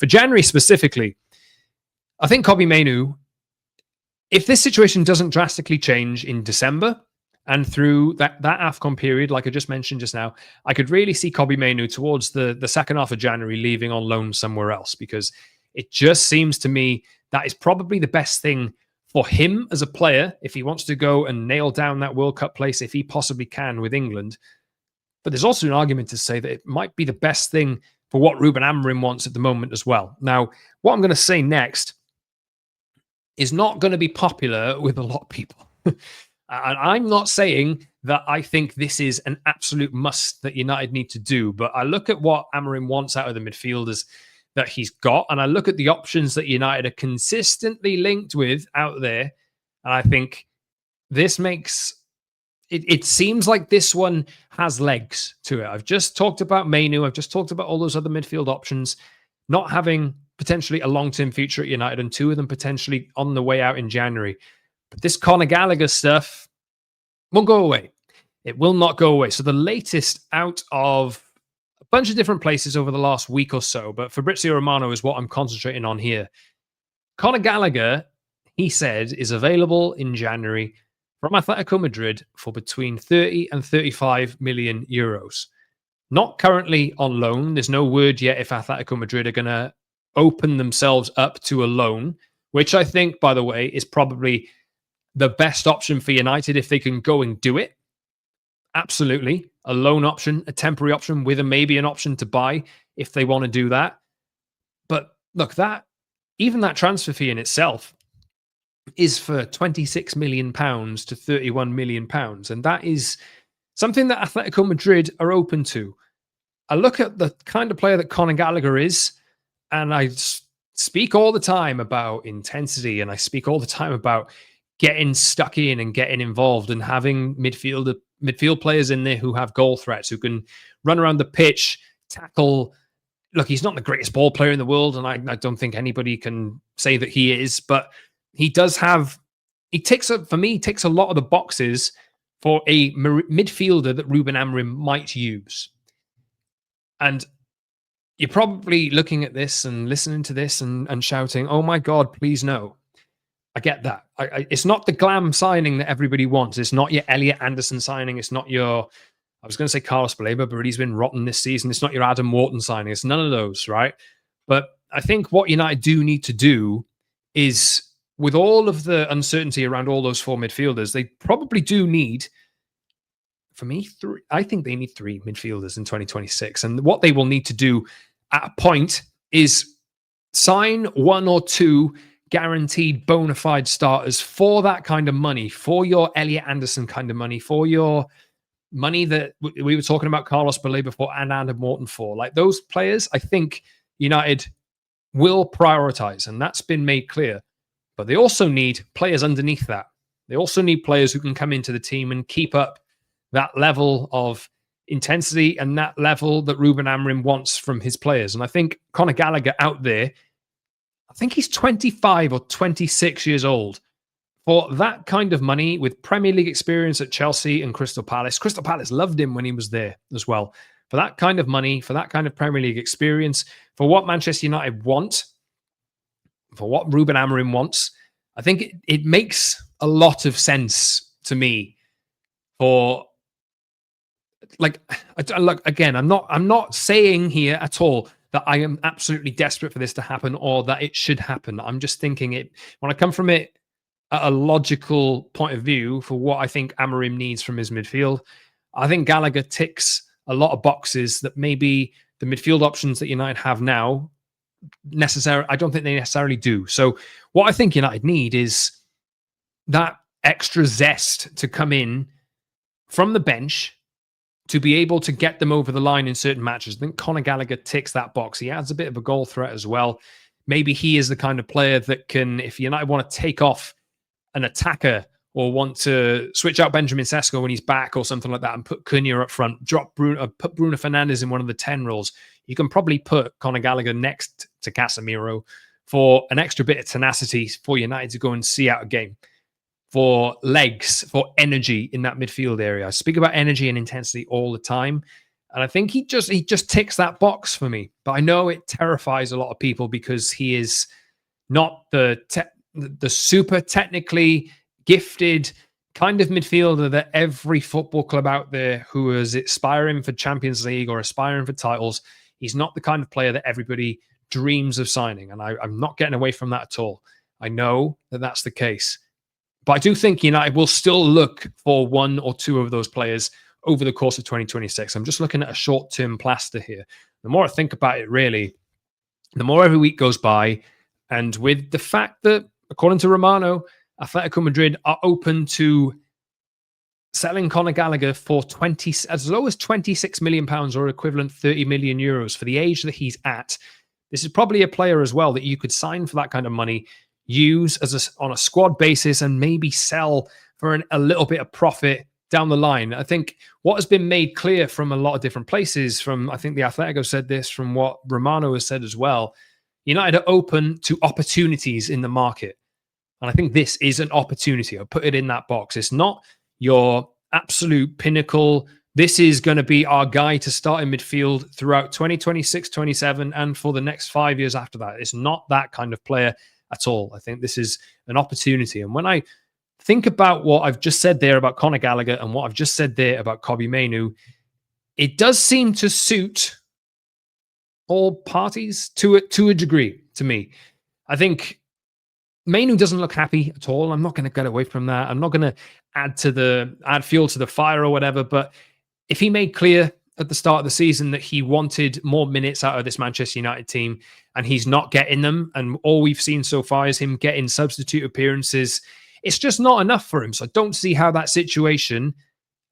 For January specifically, I think Kobbie Mainoo, if this situation doesn't drastically change in December and through that AFCON period, like I just mentioned just now, I could really see Kobbie Mainoo towards the second half of January leaving on loan somewhere else, because it just seems to me that is probably the best thing for him as a player if he wants to go and nail down that World Cup place, if he possibly can with England. But there's also an argument to say that it might be the best thing for what Ruben Amorim wants at the moment as well. Now, what I'm going to say next is not going to be popular with a lot of people. And I'm not saying that I think this is an absolute must that United need to do, but I look at what Amorim wants out of the midfielders that he's got, and I look at the options that United are consistently linked with out there, and I think this makes it seems like this one has legs to it. I've just talked about Mainoo. I've just talked about all those other midfield options not having potentially a long-term future at United, and two of them potentially on the way out in January. But this Conor Gallagher stuff won't go away. It will not go away. So the latest out of a bunch of different places over the last week or so, but Fabrizio Romano is what I'm concentrating on here. Conor Gallagher, he said, is available in January from Atletico Madrid for between 30 and 35 million euros. Not currently on loan. There's no word yet if Atletico Madrid are going to open themselves up to a loan, which I think, by the way, is probably the best option for United if they can go and do it. Absolutely. A loan option, a temporary option with maybe an option to buy if they want to do that. But look, even that transfer fee in itself is for £26 million to £31 million. And that is something that Atletico Madrid are open to. I look at the kind of player that Conor Gallagher is, and I speak all the time about intensity, and I speak all the time about getting stuck in and getting involved and having midfield players in there who have goal threats, who can run around the pitch, tackle. Look, he's not the greatest ball player in the world, and I don't think anybody can say that he is, but he does have, he ticks a lot of the boxes for a midfielder that Ruben Amorim might use. And you're probably looking at this and listening to this and shouting, oh my God, please no. I get that. It's not the glam signing that everybody wants. It's not your Elliot Anderson signing. It's not your, I was going to say Carlos Baleba, but he's been rotten this season. It's not your Adam Wharton signing. It's none of those, right? But I think what United do need to do is, with all of the uncertainty around all those four midfielders, they probably do need, for me, three. I think they need three midfielders in 2026. And what they will need to do at a point is sign one or two guaranteed bona fide starters for that kind of money, for your Elliot Anderson kind of money, for your money that we were talking about Carlos Baleba for and Adam Wharton for. Like those players, I think United will prioritize, and that's been made clear. But they also need players underneath that. They also need players who can come into the team and keep up that level of intensity and that level that Ruben Amorim wants from his players. And I think Conor Gallagher out there, I think he's 25 or 26 years old. For that kind of money, with Premier League experience at Chelsea and Crystal Palace loved him when he was there as well. For that kind of money, for that kind of Premier League experience, for what Manchester United want, for what Ruben Amorim wants, I think it makes a lot of sense to me. For like, look, again, I'm not saying here at all that I am absolutely desperate for this to happen or that it should happen. I'm just thinking it, when I come from it at a logical point of view for what I think Amorim needs from his midfield, I think Gallagher ticks a lot of boxes that maybe the midfield options that United have now I don't think they necessarily do. So what I think United need is that extra zest to come in from the bench to be able to get them over the line in certain matches. I think Conor Gallagher ticks that box. He adds a bit of a goal threat as well. Maybe he is the kind of player that can, if United want to take off an attacker or want to switch out Benjamin Sesko when he's back or something like that and put Cunha up front, put Bruno Fernandes in one of the 10 roles, you can probably put Conor Gallagher next to Casemiro for an extra bit of tenacity for United to go and see out a game, for legs, for energy in that midfield area. I speak about energy and intensity all the time. And I think he just ticks that box for me. But I know it terrifies a lot of people because he is not the super technically gifted kind of midfielder that every football club out there who is aspiring for Champions League or aspiring for titles, he's not the kind of player that everybody dreams of signing. And I'm not getting away from that at all. I know that that's the case. But I do think United will still look for one or two of those players over the course of 2026. I'm just looking at a short-term plaster here. The more I think about it, really, the more every week goes by, and with the fact that, according to Romano, Atletico Madrid are open to selling Conor Gallagher for as low as £26 million or equivalent €30 million for the age that he's at. This is probably a player as well that you could sign for that kind of money, use on a squad basis, and maybe sell for a little bit of profit down the line. I think what has been made clear from a lot of different places, I think the Atletico said this, from what Romano has said as well, United are open to opportunities in the market. And I think this is an opportunity. I'll put it in that box. It's not your absolute pinnacle. This is going to be our guy to start in midfield throughout 2026, 27, and for the next 5 years after that. It's not that kind of player at all. I think this is an opportunity. And when I think about what I've just said there about Conor Gallagher and what I've just said there about Kobbie Mainoo, it does seem to suit all parties to a degree, to me. I think Mainoo doesn't look happy at all. I'm not going to get away from that. I'm not going to add fuel to the fire or whatever. But if he made clear at the start of the season that he wanted more minutes out of this Manchester United team and he's not getting them, and all we've seen so far is him getting substitute appearances, it's just not enough for him. So I don't see how that situation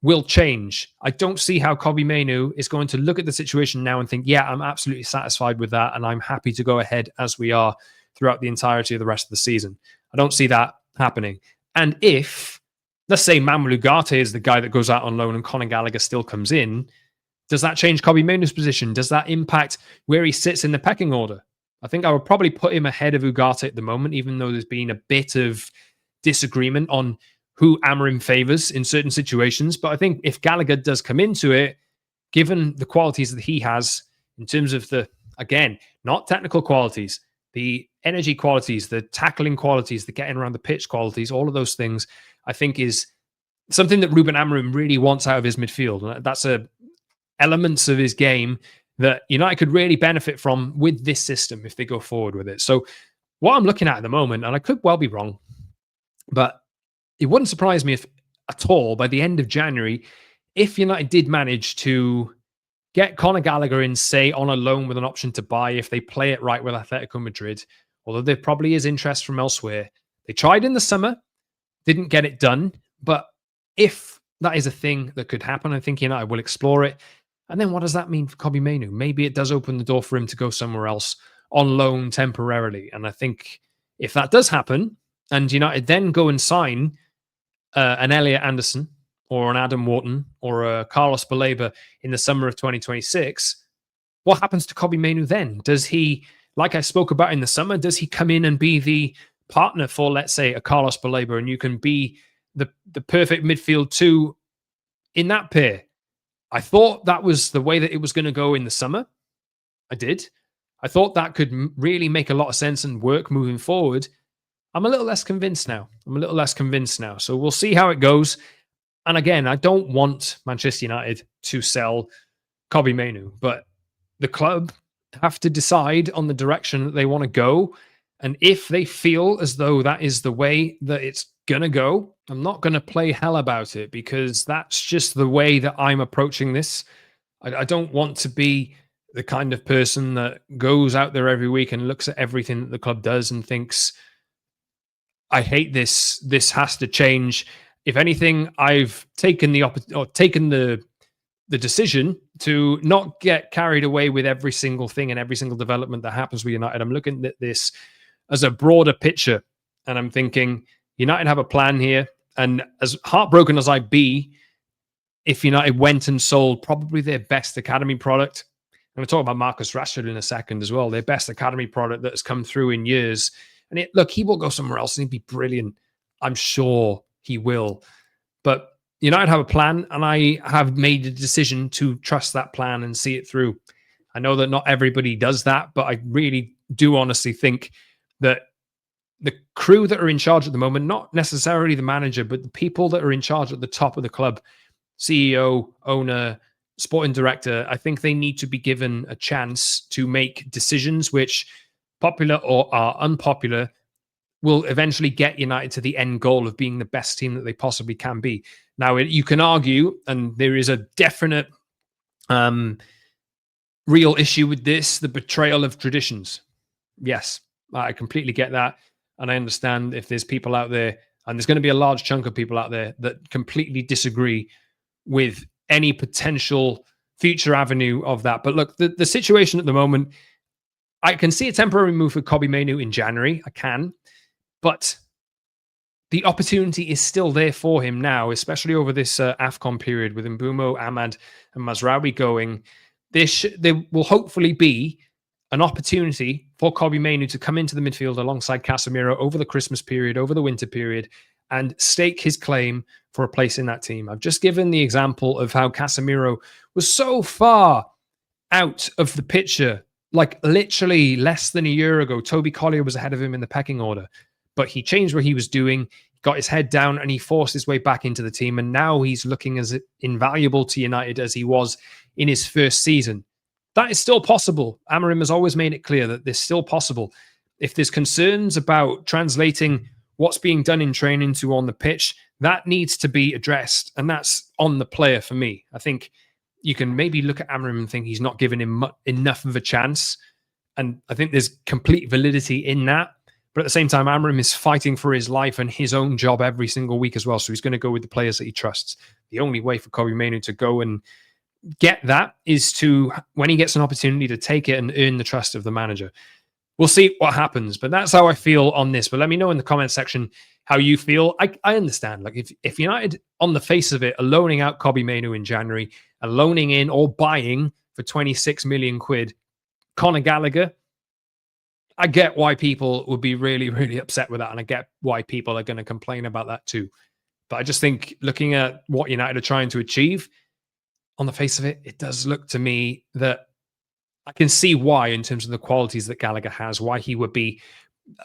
will change. I don't see how Kobbie Mainoo is going to look at the situation now and think, yeah, I'm absolutely satisfied with that and I'm happy to go ahead as we are throughout the entirety of the rest of the season. I don't see that happening. And if, let's say, Mamadou Ugarte is the guy that goes out on loan and Conor Gallagher still comes in, does that change Kobbie Mainoo's position? Does that impact where he sits in the pecking order? I think I would probably put him ahead of Ugarte at the moment, even though there's been a bit of disagreement on who Amorim favours in certain situations. But I think if Gallagher does come into it, given the qualities that he has in terms of again, not technical qualities, the energy qualities, the tackling qualities, the getting around the pitch qualities, all of those things, I think is something that Ruben Amorim really wants out of his midfield. That's elements of his game that United could really benefit from with this system if they go forward with it. So what I'm looking at the moment, and I could well be wrong, but it wouldn't surprise me if at all by the end of January, if United did manage to get Conor Gallagher in, say, on a loan with an option to buy if they play it right with Atletico Madrid, although there probably is interest from elsewhere. They tried in the summer, didn't get it done, but if that is a thing that could happen, I think United will explore it. And then what does that mean for Kobbie Mainoo? Maybe it does open the door for him to go somewhere else on loan temporarily. And I think if that does happen, and United then go and sign an Elliot Anderson or an Adam Wharton or a Carlos Baleba in the summer of 2026, what happens to Kobbie Mainoo then? Does he, like I spoke about in the summer, does he come in and be the partner for, let's say, a Carlos Baleba, and you can be the perfect midfield two in that pair? I thought that was the way that it was going to go in the summer. I did. I thought that could really make a lot of sense and work moving forward. I'm a little less convinced now. So we'll see how it goes. And again, I don't want Manchester United to sell Kobbie Mainoo, but the club have to decide on the direction that they want to go. And if they feel as though that is the way that it's going to go, I'm not going to play hell about it, because that's just the way that I'm approaching this. I don't want to be the kind of person that goes out there every week and looks at everything that the club does and thinks, I hate this. This has to change. If anything, I've taken the decision to not get carried away with every single thing and every single development that happens with United. I'm looking at this as a broader picture, and I'm thinking United have a plan here. And as heartbroken as I'd be if United went and sold probably their best academy product, I'm going to talk about Marcus Rashford in a second as well, their best academy product that has come through in years. And look, he will go somewhere else and he'd be brilliant. I'm sure he will. But United have a plan, and I have made a decision to trust that plan and see it through. I know that not everybody does that, but I really do honestly think that the crew that are in charge at the moment, not necessarily the manager, but the people that are in charge at the top of the club, CEO, owner, sporting director, I think they need to be given a chance to make decisions which, popular or are unpopular, will eventually get United to the end goal of being the best team that they possibly can be. Now, you can argue, and there is a definite real issue with this, the betrayal of traditions. Yes, I completely get that. And I understand if there's people out there, and there's going to be a large chunk of people out there that completely disagree with any potential future avenue of that. But look, the situation at the moment, I can see a temporary move for Kobbie Mainoo in January. I can. But the opportunity is still there for him now, especially over this AFCON period with Mbeumo, Ahmad, and Mazraoui going. There will hopefully be an opportunity for Kobbie Mainoo to come into the midfield alongside Casemiro over the Christmas period, over the winter period, and stake his claim for a place in that team. I've just given the example of how Casemiro was so far out of the picture, like literally less than a year ago. Toby Collier was ahead of him in the pecking order, but he changed what he was doing, got his head down, and he forced his way back into the team. And now he's looking as invaluable to United as he was in his first season. That is still possible. Amorim has always made it clear that this is still possible. If there's concerns about translating what's being done in training to on the pitch, that needs to be addressed. And that's on the player for me. I think you can maybe look at Amorim and think he's not giving him enough of a chance. And I think there's complete validity in that. But at the same time, Amorim is fighting for his life and his own job every single week as well. So he's going to go with the players that he trusts. The only way for Kobbie Mainoo to go and get that is to, when he gets an opportunity, to take it and earn the trust of the manager. We'll see what happens, but that's how I feel on this. But let me know in the comment section how you feel. I understand. Like if United, on the face of it, are loaning out Kobbie Mainoo in January and loaning in or buying for 26 million quid Conor Gallagher, I get why people would be really, really upset with that. And I get why people are going to complain about that too. But I just think looking at what United are trying to achieve, on the face of it, it does look to me that I can see why, in terms of the qualities that Gallagher has, why he would be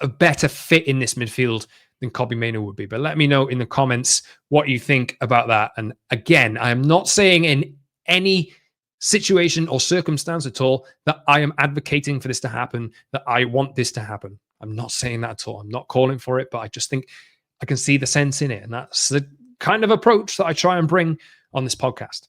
a better fit in this midfield than Kobbie Mainoo would be. But let me know in the comments what you think about that. And again, I am not saying in any situation or circumstance at all that I am advocating for this to happen, that I want this to happen. I'm not saying that at all. I'm not calling for it, but I just think I can see the sense in it. And that's the kind of approach that I try and bring on this podcast.